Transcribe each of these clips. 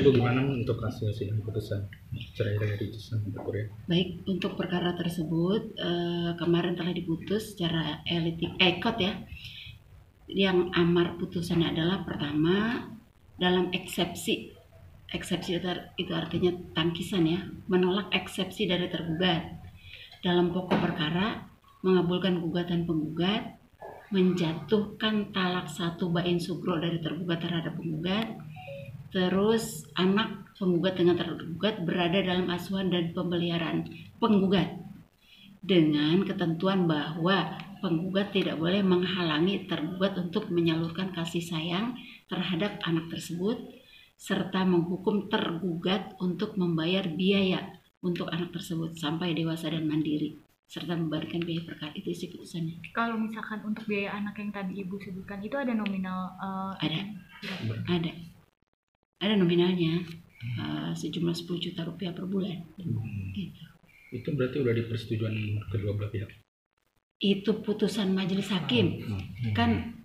Itu gimana untuk hasil sidang putusan cerai dari Jisung Korea? Baik, untuk perkara tersebut kemarin telah diputus secara ekot ya. Yang amar putusannya adalah pertama dalam eksepsi itu artinya tangkisan ya, menolak eksepsi dari tergugat. Dalam pokok perkara mengabulkan gugatan penggugat, menjatuhkan talak 1 bain sugro dari tergugat terhadap penggugat. Terus anak penggugat dengan tergugat berada dalam asuhan dan pemeliharaan penggugat dengan ketentuan bahwa penggugat tidak boleh menghalangi tergugat untuk menyalurkan kasih sayang terhadap anak tersebut serta menghukum tergugat untuk membayar biaya untuk anak tersebut sampai dewasa dan mandiri serta membayarkan biaya perkara. Itu isi putusannya. Kalau misalkan untuk biaya anak yang tadi Ibu sebutkan itu ada nominal? Ada nominalnya sejumlah 10 juta rupiah per bulan. Gitu. Itu berarti udah dipersetujuan kedua belah pihak? Itu putusan majelis hakim. Kan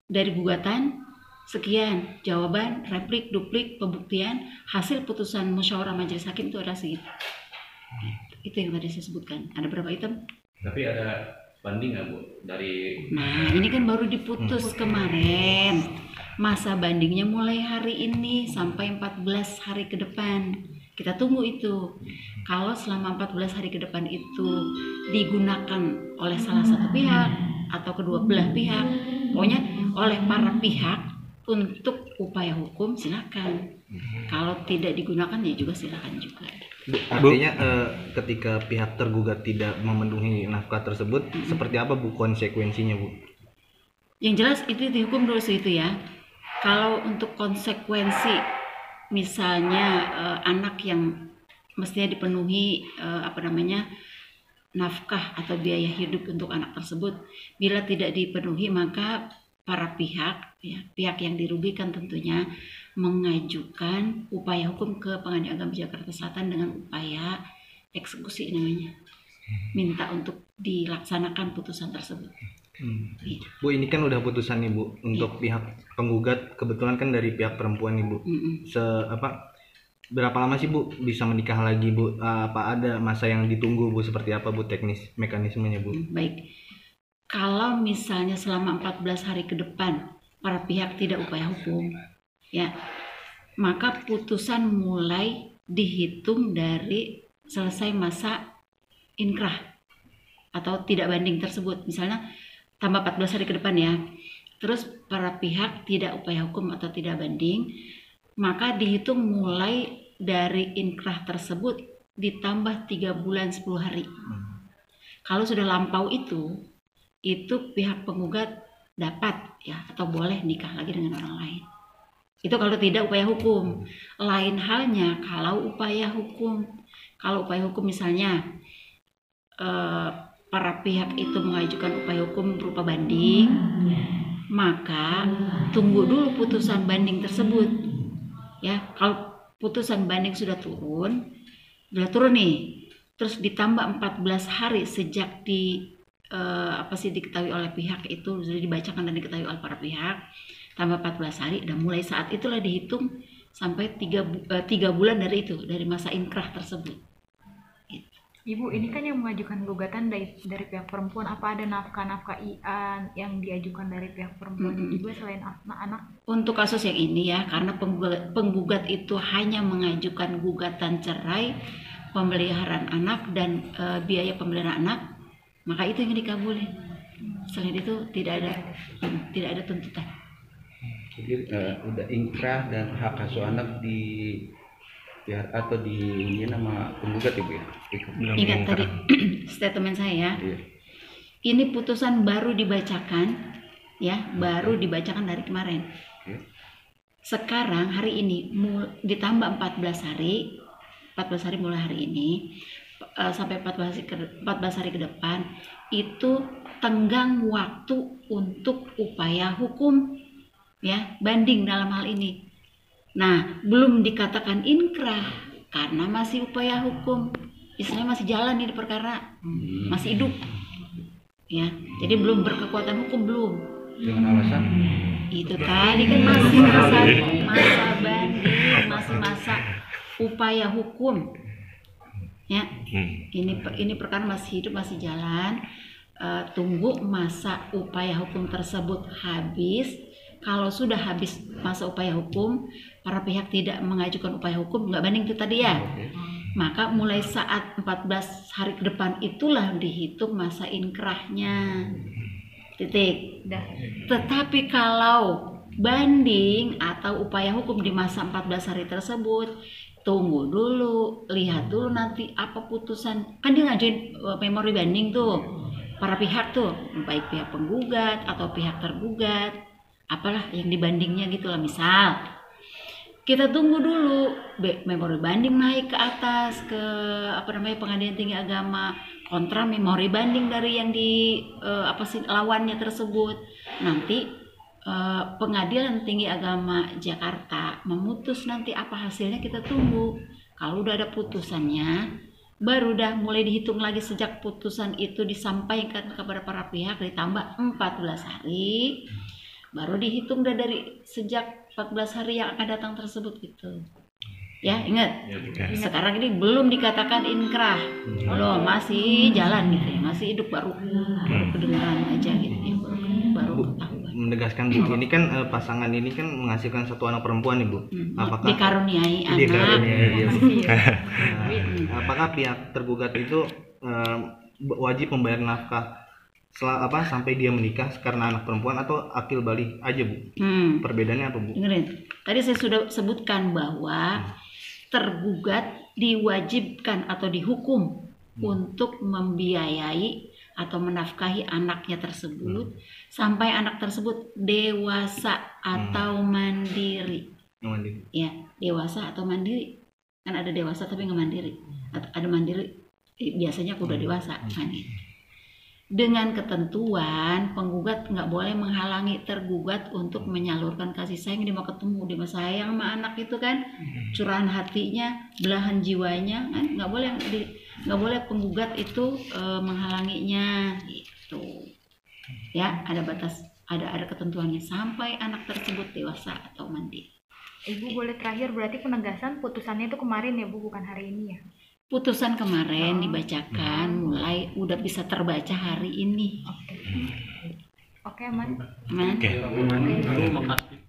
dari gugatan sekian, jawaban, replik, duplik, pembuktian, hasil putusan musyawarah majelis hakim itu ada segitu. Itu yang tadi saya sebutkan. Ada berapa item? Tapi ada banding nggak Bu dari? Nah ini kan baru diputus kemarin. Masa bandingnya mulai hari ini sampai 14 hari ke depan. Kita tunggu itu. Kalau selama 14 hari ke depan itu digunakan oleh salah satu pihak atau kedua belah pihak, pokoknya oleh para pihak untuk upaya hukum silakan. Kalau tidak digunakan ya juga silakan juga. Bu, artinya ketika pihak tergugat tidak memenuhi nafkah tersebut, seperti apa Bu konsekuensinya Bu? Yang jelas itu dihukum dulu itu ya. Kalau untuk konsekuensi, misalnya anak yang mestinya dipenuhi nafkah atau biaya hidup untuk anak tersebut, bila tidak dipenuhi maka para pihak yang dirugikan tentunya mengajukan upaya hukum ke Pengadilan Agama Jakarta Selatan dengan upaya eksekusi namanya, minta untuk dilaksanakan putusan tersebut. Bu, ini kan udah putusan nih Bu untuk pihak penggugat, kebetulan kan dari pihak perempuan nih Bu. Berapa lama sih Bu bisa menikah lagi Bu? Apa ada masa yang ditunggu Bu? Seperti apa Bu teknis mekanismenya Bu? Baik, kalau misalnya selama 14 hari ke depan para pihak tidak upaya hukum ya, maka putusan mulai dihitung dari selesai masa inkrah atau tidak banding tersebut. Misalnya tambah 14 hari ke depan ya, terus para pihak tidak upaya hukum atau tidak banding, maka dihitung mulai dari inkrah tersebut ditambah 3 bulan 10 hari. Kalau sudah lampau itu pihak penggugat dapat ya atau boleh nikah lagi dengan orang lain. Itu kalau tidak upaya hukum. Lain halnya kalau upaya hukum. Kalau upaya hukum misalnya para pihak itu mengajukan upaya hukum berupa banding, maka tunggu dulu putusan banding tersebut. Ya, kalau putusan banding sudah turun nih, terus ditambah 14 hari sejak diketahui oleh pihak itu, sudah dibacakan dan diketahui oleh para pihak, tambah 14 hari dan mulai saat itulah dihitung sampai 3 bulan dari masa inkrah tersebut. Gitu. Ibu, ini kan yang mengajukan gugatan dari pihak perempuan, apa ada nafkah IAN yang diajukan dari pihak perempuan juga selain anak? Untuk kasus yang ini ya, karena penggugat itu hanya mengajukan gugatan cerai, pemeliharaan anak dan biaya pemeliharaan anak, maka itu yang dikabulin. Selain itu tidak ada tuntutan. Jadi udah inkrah dan hak asuh anak di pihak atau di nama penggugat Ibu ya? Ingat tadi statement saya. Iya. Ini putusan baru dibacakan ya, baru dibacakan dari kemarin. Sekarang hari ini ditambah 14 hari mulai hari ini sampai 14 hari ke depan itu tenggang waktu untuk upaya hukum ya, banding dalam hal ini. Nah, belum dikatakan inkrah karena masih upaya hukum. Istilahnya masih jalan nih di perkara, masih hidup. Ya, jadi belum berkekuatan hukum belum. Dengan alasan? itu tadi kan masih masa banding, masih masa upaya hukum. Ya, ini perkara masih hidup, masih jalan. Tunggu masa upaya hukum tersebut habis. Kalau sudah habis masa upaya hukum, para pihak tidak mengajukan upaya hukum, nggak banding itu tadi ya. Maka mulai saat 14 hari ke depan itulah dihitung masa inkrahnya. Titik. Tetapi kalau banding atau upaya hukum di masa 14 hari tersebut, tunggu dulu, lihat dulu nanti apa putusan. Kan dia ngajuin memori banding tuh. Para pihak tuh, baik pihak penggugat atau pihak tergugat, apalah yang dibandingnya gitulah. Misal kita tunggu dulu memori banding naik ke atas ke Pengadilan Tinggi Agama, kontra memori banding dari yang lawannya tersebut. Nanti Pengadilan Tinggi Agama Jakarta memutus, nanti apa hasilnya kita tunggu. Kalau udah ada putusannya, baru dah mulai dihitung lagi sejak putusan itu disampaikan kepada para pihak, ditambah 14 hari, baru dihitung dah dari sejak 14 hari yang akan datang tersebut gitu. Ya, ingat. Sekarang ini belum dikatakan inkrah. Belum, masih jalan gitu ya, masih hidup, baru kedengaran aja gitu ya, baru tahu. Menegaskan Bu, ini kan pasangan ini kan menghasilkan satu anak perempuan nih Bu. Apakah dikaruniai anak? Dikaruniai, iya, Bu. Apakah pihak tergugat itu wajib membayar nafkah sampai dia menikah karena anak perempuan, atau akil balik aja Bu? Perbedaannya apa Bu? Dengerin. Tadi saya sudah sebutkan bahwa tergugat diwajibkan atau dihukum untuk membiayai atau menafkahi anaknya tersebut sampai anak tersebut dewasa atau mandiri. Ya, dewasa atau mandiri. Kan ada dewasa tapi nggak mandiri. Ada mandiri, biasanya aku udah dewasa kan gitu. Dengan ketentuan penggugat nggak boleh menghalangi tergugat untuk menyalurkan kasih sayang. Dia mau ketemu, dia mau sayang sama anak itu kan, curahan hatinya, belahan jiwanya kan, nggak boleh penggugat itu menghalanginya gitu. Ya, ada batas, ada ketentuannya sampai anak tersebut dewasa atau mandiri. Ibu boleh terakhir, berarti penegasan putusannya itu kemarin ya Bu, bukan hari ini ya? Putusan kemarin dibacakan, mulai udah bisa terbaca hari ini. Oke, aman. Aman. Makasih.